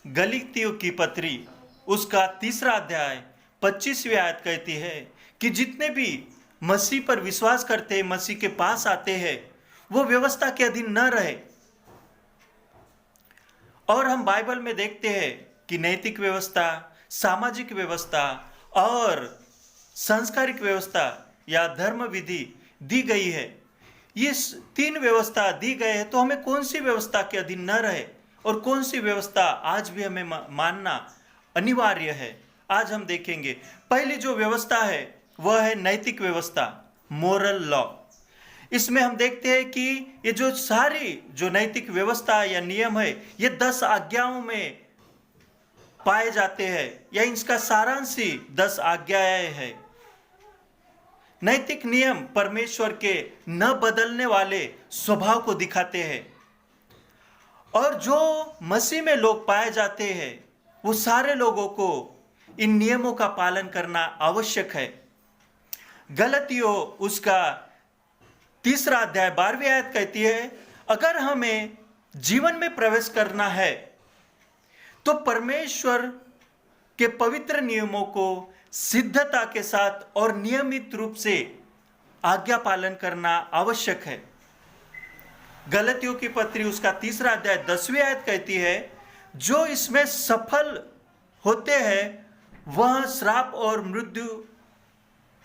गलातियों की पत्री उसका 3 अध्याय 25वीं आयत कहती है कि जितने भी मसीह पर विश्वास करते हैं, मसीह के पास आते हैं, वो व्यवस्था के अधीन न रहे। और हम बाइबल में देखते हैं कि नैतिक व्यवस्था, सामाजिक व्यवस्था और सांस्कारिक व्यवस्था या धर्म विधि दी गई है। ये 3 व्यवस्था दी गई है, तो हमें कौन सी व्यवस्था के अधीन न रहे और कौन सी व्यवस्था आज भी हमें मानना अनिवार्य है, आज हम देखेंगे। पहली जो व्यवस्था है वह है नैतिक व्यवस्था, मोरल लॉ। इसमें हम देखते हैं कि ये जो सारी जो नैतिक व्यवस्था या नियम है, ये 10 आज्ञाओं में पाए जाते हैं, या इसका सारांश ही 10 आज्ञाएं हैं। नैतिक नियम परमेश्वर के न बदलने वाले स्वभाव को दिखाते हैं, और जो मसीह में लोग पाए जाते हैं वो सारे लोगों को इन नियमों का पालन करना आवश्यक है। गलातियों उसका 3 अध्याय 12वीं आयत कहती है, अगर हमें जीवन में प्रवेश करना है तो परमेश्वर के पवित्र नियमों को सिद्धता के साथ और नियमित रूप से आज्ञा पालन करना आवश्यक है। गलातियों की पत्री उसका 3 अध्याय 10वीं आयत कहती है, जो इसमें सफल होते हैं वह श्राप और मृत्यु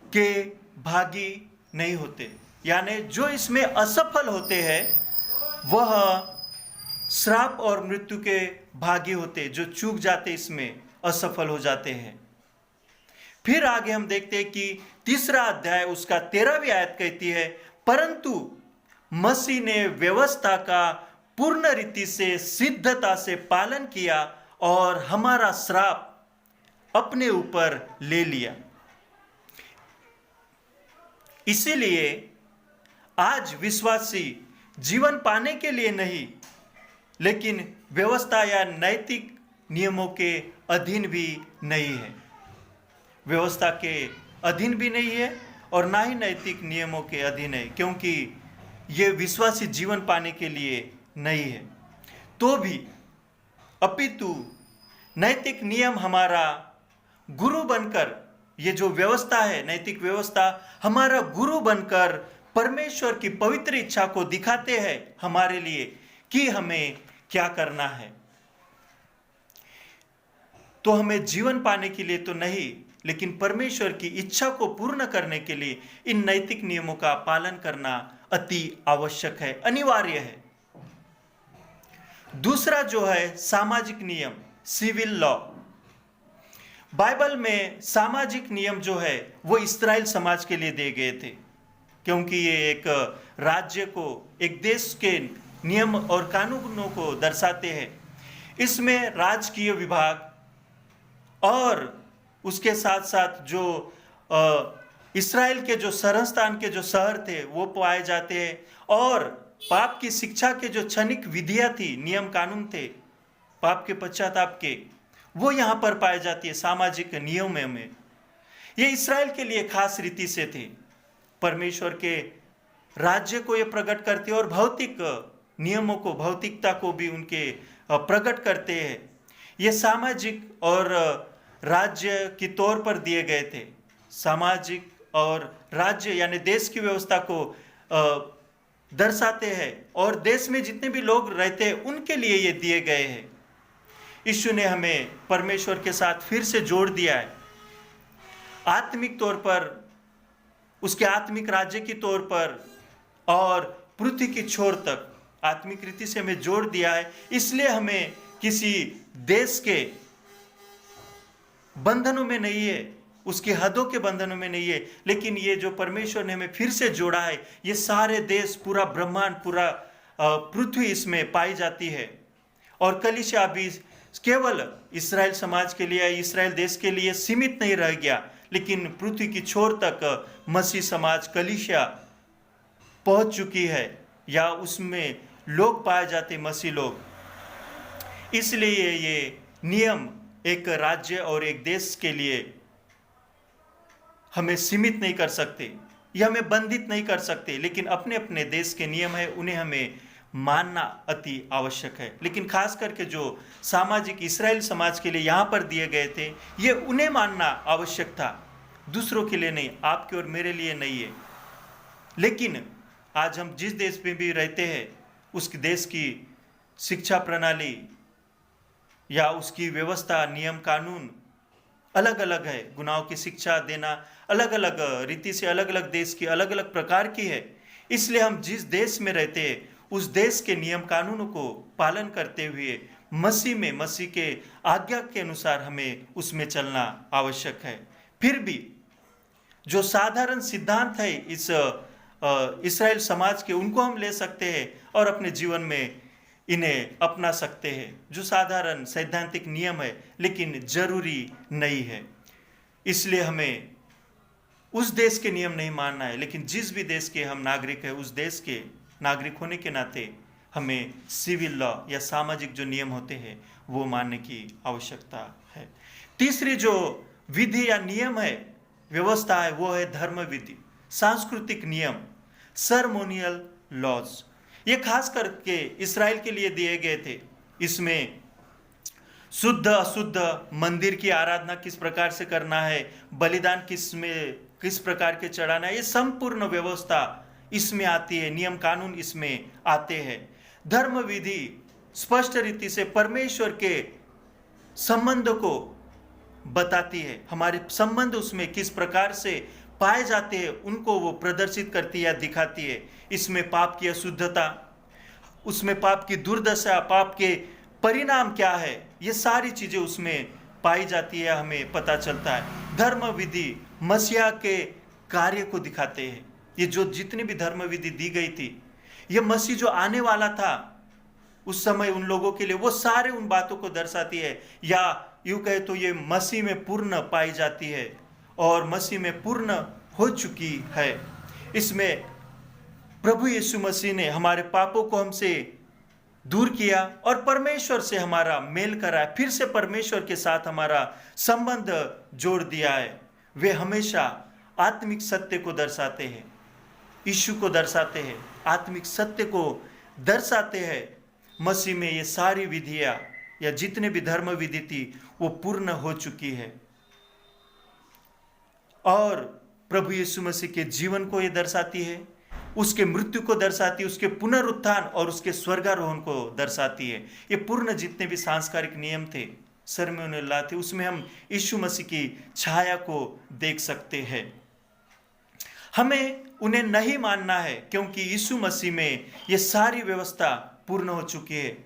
के भागी नहीं होते। यानी जो इसमें असफल होते हैं वह श्राप और मृत्यु के भागी होते, जो चूक जाते, इसमें असफल हो जाते हैं। फिर आगे हम देखते हैं कि 3 अध्याय उसका 13वीं आयत कहती है, परंतु मसीह ने व्यवस्था का पूर्ण रीति से सिद्धता से पालन किया और हमारा श्राप अपने ऊपर ले लिया। इसीलिए आज विश्वासी जीवन पाने के लिए नहीं, लेकिन व्यवस्था या नैतिक नियमों के अधीन भी नहीं है। व्यवस्था के अधीन भी नहीं है और ना ही नैतिक नियमों के अधीन है, क्योंकि ये विश्वासी जीवन पाने के लिए नहीं है। तो भी अपितु नैतिक नियम हमारा गुरु बनकर, ये जो व्यवस्था है नैतिक व्यवस्था, हमारा गुरु बनकर परमेश्वर की पवित्र इच्छा को दिखाते हैं हमारे लिए कि हमें क्या करना है। तो हमें जीवन पाने के लिए तो नहीं, लेकिन परमेश्वर की इच्छा को पूर्ण करने के लिए इन नैतिक नियमों का पालन करना अति आवश्यक है, अनिवार्य है। दूसरा जो है सामाजिक नियम, सिविल लॉ। बाइबल में सामाजिक नियम जो है वो इस्राएल समाज के लिए दिए गए थे, क्योंकि ये एक राज्य को, एक देश के नियम और कानूनों को दर्शाते हैं। इसमें राजकीय विभाग और उसके साथ साथ जो इस्राएल के जो शरणस्थान के जो शहर थे वो पाए जाते हैं, और पाप की शिक्षा के जो क्षणिक विधियां थी, नियम कानून थे पाप के पश्चाताप के, वो यहाँ पर पाए जाती है सामाजिक नियमों में। ये इस्राएल के लिए खास रीति से थे, परमेश्वर के राज्य को ये प्रकट करते और भौतिक नियमों को, भौतिकता को भी उनके प्रकट करते हैं। ये सामाजिक और राज्य के तौर पर दिए गए थे। सामाजिक और राज्य यानी देश की व्यवस्था को दर्शाते हैं, और देश में जितने भी लोग रहते हैं उनके लिए ये दिए गए हैं। यीशु ने हमें परमेश्वर के साथ फिर से जोड़ दिया है, आत्मिक तौर पर, उसके आत्मिक राज्य के तौर पर, और पृथ्वी की छोर तक आत्मिक रीति से हमें जोड़ दिया है। इसलिए हमें किसी देश के बंधनों में नहीं है, उसकी हदों के बंधनों में नहीं है, लेकिन ये जो परमेश्वर ने हमें फिर से जोड़ा है, ये सारे देश, पूरा ब्रह्मांड, पूरा पृथ्वी इसमें पाई जाती है। और कलीसिया भी केवल इस्राएल समाज के लिए, इस्राएल देश के लिए सीमित नहीं रह गया, लेकिन पृथ्वी की छोर तक मसीह समाज, कलीसिया पहुंच चुकी है, या उसमें लोग पाए जाते, मसीह लोग। इसलिए ये नियम एक राज्य और एक देश के लिए हमें सीमित नहीं कर सकते, ये हमें बंधित नहीं कर सकते, लेकिन अपने अपने देश के नियम है, उन्हें हमें मानना अति आवश्यक है। लेकिन खास करके जो सामाजिक इस्राएल समाज के लिए यहाँ पर दिए गए थे, ये उन्हें मानना आवश्यक था, दूसरों के लिए नहीं, आपके और मेरे लिए नहीं है। लेकिन आज हम जिस देश में भी रहते हैं, उस देश की शिक्षा प्रणाली या उसकी व्यवस्था, नियम कानून अलग अलग है। गुनाहों की शिक्षा देना अलग अलग रीति से, अलग अलग देश की अलग अलग प्रकार की है। इसलिए हम जिस देश में रहते हैं, उस देश के नियम कानूनों को पालन करते हुए मसीह के आज्ञा के अनुसार हमें उसमें चलना आवश्यक है। फिर भी जो साधारण सिद्धांत है इस इस्राएल समाज के, उनको हम ले सकते हैं और अपने जीवन में इन्हें अपना सकते हैं। जो साधारण सैद्धांतिक नियम है, लेकिन जरूरी नहीं है। इसलिए हमें उस देश के नियम नहीं मानना है, लेकिन जिस भी देश के हम नागरिक हैं, उस देश के नागरिक होने के नाते हमें सिविल लॉ या सामाजिक जो नियम होते हैं वो मानने की आवश्यकता है। तीसरी जो विधि या नियम है, व्यवस्था है, वो है धर्म विधि, सांस्कृतिक नियम, सर्मोनियल लॉज। ये खास करके इस्राएल के लिए दिए गए थे। इसमें शुद्ध अशुद्ध, मंदिर की आराधना किस प्रकार से करना है, बलिदान किस प्रकार के चढ़ाना है, ये संपूर्ण व्यवस्था इसमें आती है, नियम कानून इसमें आते हैं। धर्म विधि स्पष्ट रीति से परमेश्वर के संबंध को बताती है। हमारे संबंध उसमें किस प्रकार से पाए जाते हैं, उनको वो प्रदर्शित करती है या दिखाती है। इसमें पाप की अशुद्धता, उसमें पाप की दुर्दशा, पाप के परिणाम क्या है, ये सारी चीजें उसमें पाई जाती है, हमें पता चलता है। धर्म विधि मसीहा के कार्य को दिखाते हैं। ये जो जितनी भी धर्म विधि दी गई थी, ये मसीह जो आने वाला था उस समय उन लोगों के लिए, वो सारे उन बातों को दर्शाती है, या यूं कहे तो ये मसीह में पूर्ण पाई जाती है और मसीह में पूर्ण हो चुकी है। इसमें प्रभु यीशु मसीह ने हमारे पापों को हमसे दूर किया और परमेश्वर से हमारा मेल कराया, फिर से परमेश्वर के साथ हमारा संबंध जोड़ दिया है। वे हमेशा आत्मिक सत्य को दर्शाते हैं, यीशु को दर्शाते हैं, आत्मिक सत्य को दर्शाते हैं। मसीह में ये सारी विधियां या जितने भी धर्म विधि थी वो पूर्ण हो चुकी है और प्रभु यीशु मसीह के जीवन को ये दर्शाती है, उसके मृत्यु को दर्शाती है, उसके पुनरुत्थान और उसके स्वर्गारोहण को दर्शाती है। ये पूर्ण जितने भी सांस्कारिक नियम थे, सर्मोनियल थे, उसमें हम यीशु मसीह की छाया को देख सकते हैं। हमें उन्हें नहीं मानना है क्योंकि यीशु मसीह में ये सारी व्यवस्था पूर्ण हो चुकी है।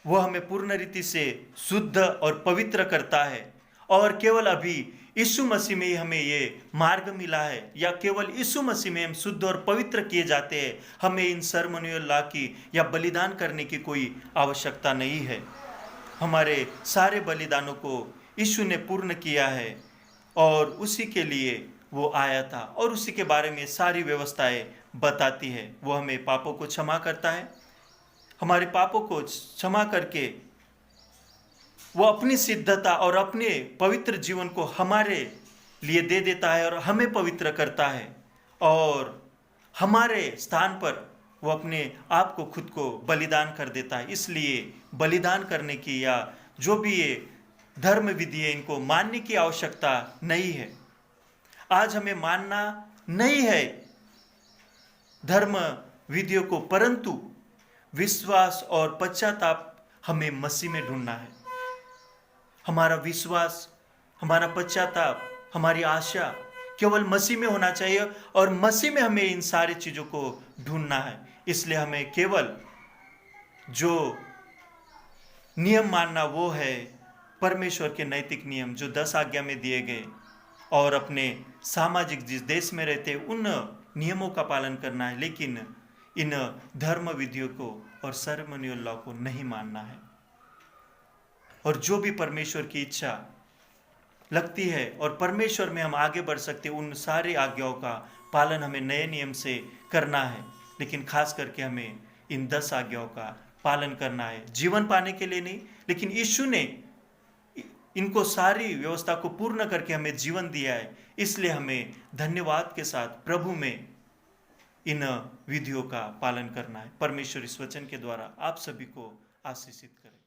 वो हमें पूर्ण रीति से शुद्ध और पवित्र करता है और केवल अभी यीशु मसीह में ही हमें ये मार्ग मिला है, या केवल यीशु मसीह में हम शुद्ध और पवित्र किए जाते हैं। हमें इन सर्मोनियल लॉ की या बलिदान करने की कोई आवश्यकता नहीं है। हमारे सारे बलिदानों को यीशु ने पूर्ण किया है और उसी के लिए वो आया था और उसी के बारे में सारी व्यवस्थाएं बताती है। वो हमें पापों को क्षमा करता है, हमारे पापों को क्षमा करके वो अपनी सिद्धता और अपने पवित्र जीवन को हमारे लिए दे देता है और हमें पवित्र करता है और हमारे स्थान पर वो अपने आप को खुद को बलिदान कर देता है। इसलिए बलिदान करने की या जो भी ये धर्म विधि है, इनको मानने की आवश्यकता नहीं है। आज हमें मानना नहीं है धर्म विधियों को, परंतु विश्वास और पश्चाताप हमें मसीह में ढूंढना है। हमारा विश्वास, हमारा पश्चाताप, हमारी आशा केवल मसीह में होना चाहिए और मसीह में हमें इन सारी चीजों को ढूंढना है। इसलिए हमें केवल जो नियम मानना वो है परमेश्वर के नैतिक नियम जो 10 आज्ञा में दिए गए, और अपने सामाजिक जिस देश में रहते उन नियमों का पालन करना है, लेकिन इन धर्म विधियों को और सर्मोनियल लॉ को नहीं मानना है। और जो भी परमेश्वर की इच्छा लगती है और परमेश्वर में हम आगे बढ़ सकते, उन सारे आज्ञाओं का पालन हमें नए नियम से करना है। लेकिन खास करके हमें इन 10 आज्ञाओं का पालन करना है, जीवन पाने के लिए नहीं, लेकिन यीशु ने इनको सारी व्यवस्था को पूर्ण करके हमें जीवन दिया है। इसलिए हमें धन्यवाद के साथ प्रभु में इन विधियों का पालन करना है। परमेश्वर इस वचन के द्वारा आप सभी को आशीषित करे।